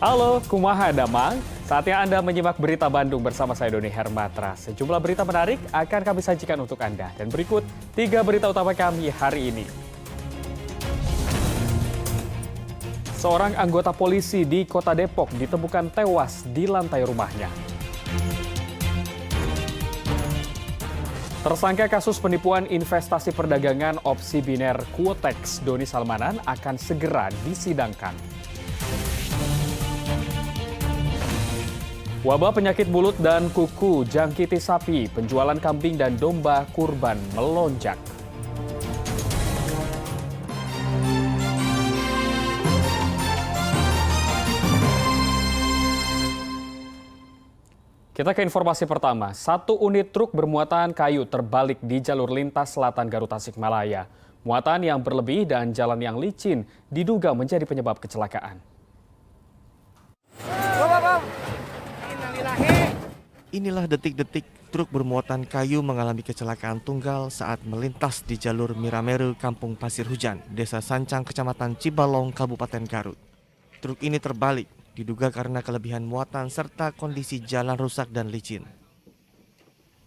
Halo, kumaha damang? Saatnya Anda menyimak berita Bandung bersama saya Doni Hermatra. Sejumlah berita menarik akan kami sajikan untuk Anda. Dan berikut 3 berita utama kami hari ini. Seorang anggota polisi di Kota Depok ditemukan tewas di lantai rumahnya. Tersangka kasus penipuan investasi perdagangan opsi biner Quotex Doni Salmanan akan segera disidangkan. Wabah penyakit mulut dan kuku jangkiti sapi, penjualan kambing dan domba kurban melonjak. Kita ke informasi pertama. Satu unit truk bermuatan kayu terbalik di jalur lintas selatan Garut Tasikmalaya. Muatan yang berlebih dan jalan yang licin diduga menjadi penyebab kecelakaan. Inilah detik-detik truk bermuatan kayu mengalami kecelakaan tunggal saat melintas di jalur Mirameru, Kampung Pasir Hujan, Desa Sancang, Kecamatan Cibalong, Kabupaten Garut. Truk ini terbalik, diduga karena kelebihan muatan serta kondisi jalan rusak dan licin.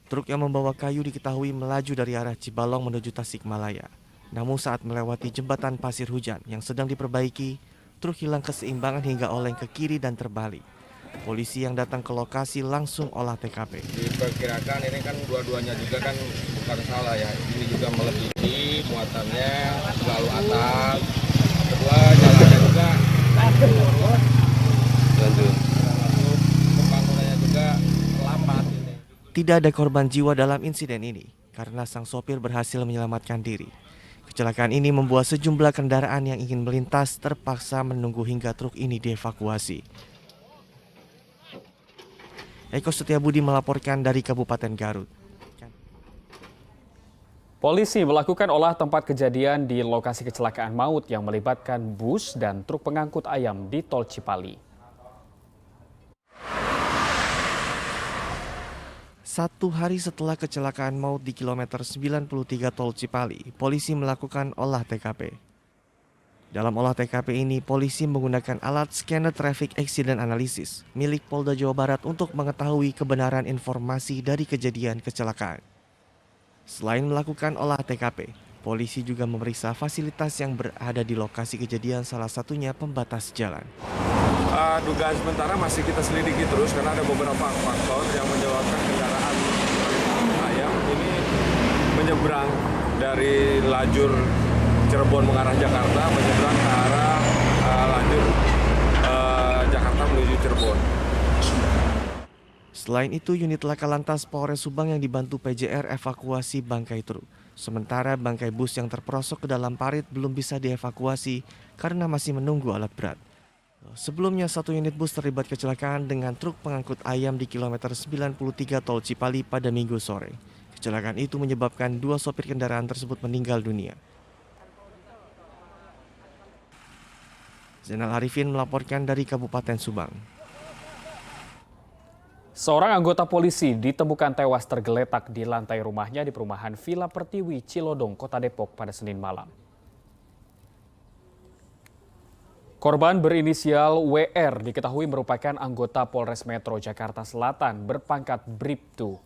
Truk yang membawa kayu diketahui melaju dari arah Cibalong menuju Tasikmalaya. Namun saat melewati jembatan pasir hujan yang sedang diperbaiki, truk hilang keseimbangan hingga oleng ke kiri dan terbalik. Polisi yang datang ke lokasi langsung olah TKP. Diperkirakan ini kan dua-duanya juga kan bukan salah ya. Ini juga melebihi muatannya terlalu atas. Kedua jalannya juga lanjut. Pembangunannya juga lambat. Tidak ada korban jiwa dalam insiden ini karena sang sopir berhasil menyelamatkan diri. Kecelakaan ini membuat sejumlah kendaraan yang ingin melintas terpaksa menunggu hingga truk ini dievakuasi. Eko Setiabudi melaporkan dari Kabupaten Garut. Polisi melakukan olah tempat kejadian di lokasi kecelakaan maut yang melibatkan bus dan truk pengangkut ayam di Tol Cipali. Satu hari setelah kecelakaan maut di kilometer 93 Tol Cipali, polisi melakukan olah TKP. Dalam olah TKP ini, polisi menggunakan alat scanner traffic accident analysis milik Polda Jawa Barat untuk mengetahui kebenaran informasi dari kejadian kecelakaan. Selain melakukan olah TKP, polisi juga memeriksa fasilitas yang berada di lokasi kejadian, salah satunya pembatas jalan. Dugaan sementara masih kita selidiki terus karena ada beberapa faktor yang menyebabkan kendaraan ayam ini menyeberang dari lajur Cirebon mengarah Jakarta, menyeberang ke arah lajur Jakarta menuju Cirebon. Selain itu, unit Laka Lantas Polres Subang yang dibantu PJR evakuasi bangkai truk. Sementara bangkai bus yang terperosok ke dalam parit belum bisa dievakuasi karena masih menunggu alat berat. Sebelumnya, satu unit bus terlibat kecelakaan dengan truk pengangkut ayam di kilometer 93 Tol Cipali pada Minggu sore. Kecelakaan itu menyebabkan 2 sopir kendaraan tersebut meninggal dunia. Zainal Arifin melaporkan dari Kabupaten Subang. Seorang anggota polisi ditemukan tewas tergeletak di lantai rumahnya di perumahan Villa Pertiwi, Cilodong, Kota Depok pada Senin malam. Korban berinisial WR diketahui merupakan anggota Polres Metro Jakarta Selatan berpangkat Bribtu.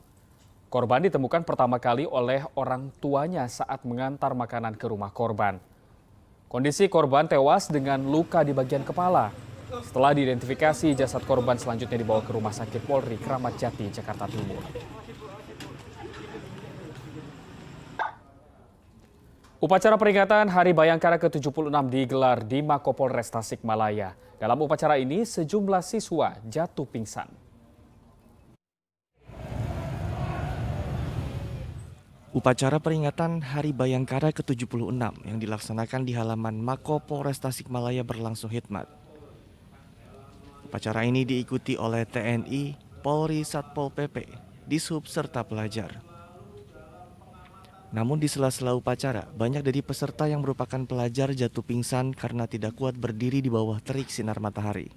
Korban ditemukan pertama kali oleh orang tuanya saat mengantar makanan ke rumah korban. Kondisi korban tewas dengan luka di bagian kepala. Setelah diidentifikasi, jasad korban selanjutnya dibawa ke Rumah Sakit Polri Kramat Jati, Jakarta Timur. Upacara peringatan Hari Bayangkara ke-76 digelar di Mako Polres Tasikmalaya. Dalam upacara ini, sejumlah siswa jatuh pingsan. Upacara peringatan Hari Bayangkara ke-76 yang dilaksanakan di halaman Mako Polres Tasikmalaya berlangsung hikmat. Upacara ini diikuti oleh TNI, Polri, Satpol PP, Dishub, serta pelajar. Namun di sela-sela upacara, banyak dari peserta yang merupakan pelajar jatuh pingsan karena tidak kuat berdiri di bawah terik sinar matahari.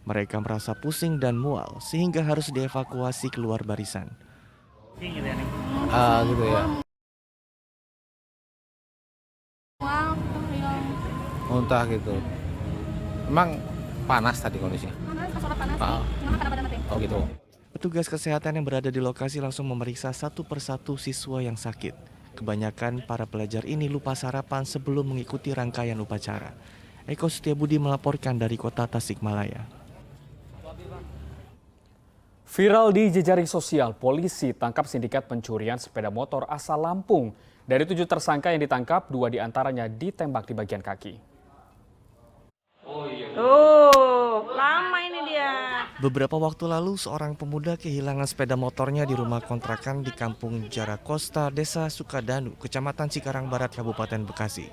Mereka merasa pusing dan mual sehingga harus dievakuasi keluar barisan. Gitu ya, Neng? Gitu ya. Mual, Muntah gitu. Emang Panas tadi kondisinya. Panas. Ah. Gimana pada mati? Oh gitu. Petugas kesehatan yang berada di lokasi langsung memeriksa satu persatu siswa yang sakit. Kebanyakan para pelajar ini lupa sarapan sebelum mengikuti rangkaian upacara. Eko Setiabudi melaporkan dari kota Tasikmalaya. Viral di jejaring sosial, polisi tangkap sindikat pencurian sepeda motor asal Lampung. Dari 7 tersangka yang ditangkap, 2 diantaranya ditembak di bagian kaki. Lama ini dia. Beberapa waktu lalu, seorang pemuda kehilangan sepeda motornya di rumah kontrakan di Kampung Jarakosta, Desa Sukadanu, Kecamatan Cikarang Barat, Kabupaten Bekasi.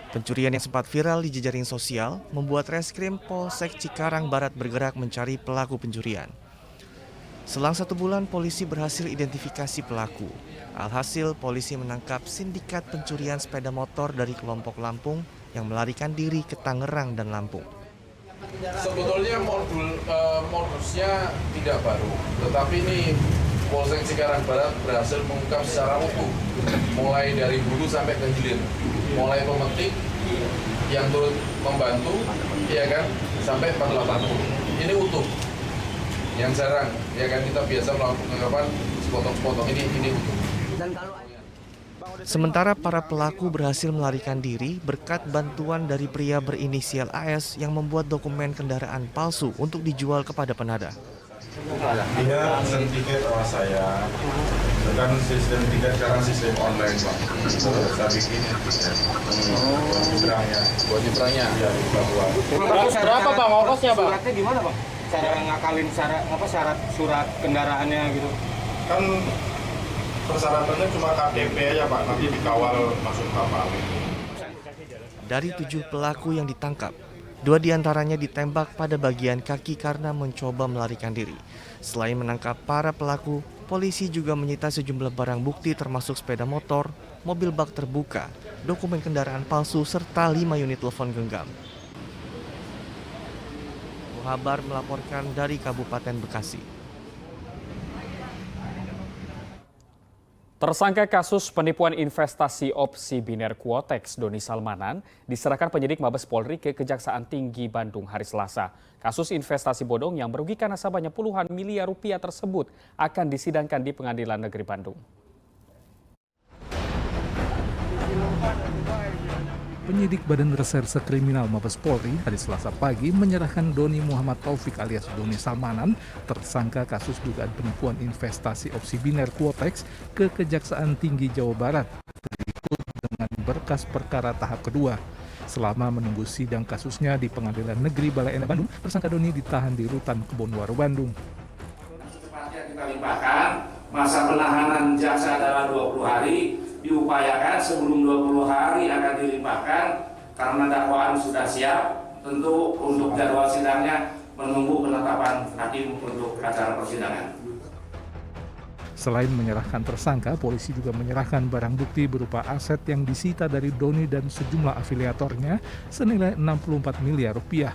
Pencurian yang sempat viral di jejaring sosial membuat Reskrim Polsek Cikarang Barat bergerak mencari pelaku pencurian. Selang 1 bulan, polisi berhasil identifikasi pelaku. Alhasil, polisi menangkap sindikat pencurian sepeda motor dari kelompok Lampung yang melarikan diri ke Tangerang dan Lampung. Sebetulnya modusnya tidak baru, tetapi ini Polsek Cikarang Barat berhasil mengungkap secara utuh, mulai dari hulu sampai ke hilir, mulai pemetik yang turut membantu, ya kan, sampai 48. Ini utuh, yang jarang, ya kan, kita biasa melakukan sepotong-sepotong, ini utuh. Sementara para pelaku berhasil melarikan diri berkat bantuan dari pria berinisial AS yang membuat dokumen kendaraan palsu untuk dijual kepada penadah. Dia pesen tiket sama saya, kan sistem tiket sekarang sistem online Pak. Saya bikin tiket. Buat nyebrangnya. Iya, kita buat. Berapa Bang ongkosnya Bang? Suratnya gimana Bang? Cara ngakalin syarat surat kendaraannya gitu? Kan persyaratannya cuma KTP aja Pak, nanti dikawal masuk kapal. Dari 7 pelaku yang ditangkap, 2 diantaranya ditembak pada bagian kaki karena mencoba melarikan diri. Selain menangkap para pelaku, polisi juga menyita sejumlah barang bukti termasuk sepeda motor, mobil bak terbuka, dokumen kendaraan palsu, serta 5 unit telepon genggam. Muhabar melaporkan dari Kabupaten Bekasi. Tersangka kasus penipuan investasi opsi biner Quotex Doni Salmanan diserahkan penyidik Mabes Polri ke Kejaksaan Tinggi Bandung hari Selasa. Kasus investasi bodong yang merugikan nasabahnya puluhan miliar rupiah tersebut akan disidangkan di Pengadilan Negeri Bandung. Penyidik Badan Reserse Kriminal Mabes Polri hari Selasa pagi menyerahkan Doni Muhammad Taufik alias Doni Salmanan, tersangka kasus dugaan penipuan investasi opsi biner Quotex ke Kejaksaan Tinggi Jawa Barat, berikut dengan berkas perkara tahap kedua. Selama menunggu sidang kasusnya di Pengadilan Negeri Balai Endah Bandung, tersangka Doni ditahan di Rutan Kebonwaru Bandung. Secepatnya kita limpahkan, masa penahanan jaksa adalah 20 hari, diupayakan sebelum 20 hari akan dilimpahkan karena dakwaan sudah siap. Tentu untuk jadwal sidangnya menunggu penetapan hakim untuk acara persidangan. Selain menyerahkan tersangka, polisi juga menyerahkan barang bukti berupa aset yang disita dari Doni dan sejumlah afiliatornya senilai 64 miliar rupiah.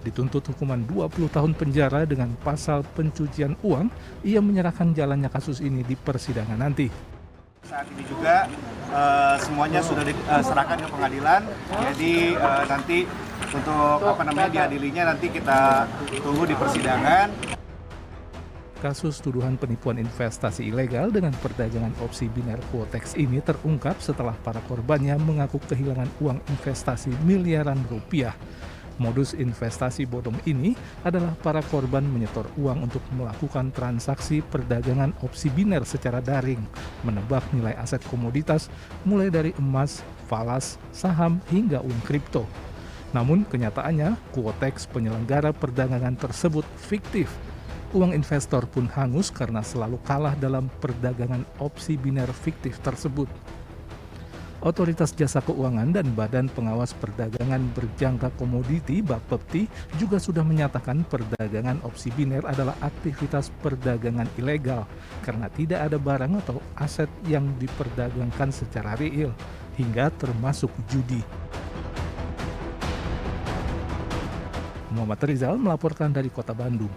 Dituntut hukuman 20 tahun penjara dengan pasal pencucian uang, ia menyerahkan jalannya kasus ini di persidangan nanti. Saat ini juga semuanya sudah diserahkan ke pengadilan, jadi nanti untuk diadilinya nanti kita tunggu di persidangan. Kasus tuduhan penipuan investasi ilegal dengan perdagangan opsi biner Quotex ini terungkap setelah para korbannya mengaku kehilangan uang investasi miliaran rupiah. Modus investasi bodong ini adalah para korban menyetor uang untuk melakukan transaksi perdagangan opsi biner secara daring, menebak nilai aset komoditas mulai dari emas, falas, saham, hingga uang kripto. Namun kenyataannya, Quotex penyelenggara perdagangan tersebut fiktif. Uang investor pun hangus karena selalu kalah dalam perdagangan opsi biner fiktif tersebut. Otoritas Jasa Keuangan dan Badan Pengawas Perdagangan Berjangka Komoditi (Bapepti) juga sudah menyatakan perdagangan opsi biner adalah aktivitas perdagangan ilegal karena tidak ada barang atau aset yang diperdagangkan secara real, hingga termasuk judi. Muhammad Rizal melaporkan dari Kota Bandung.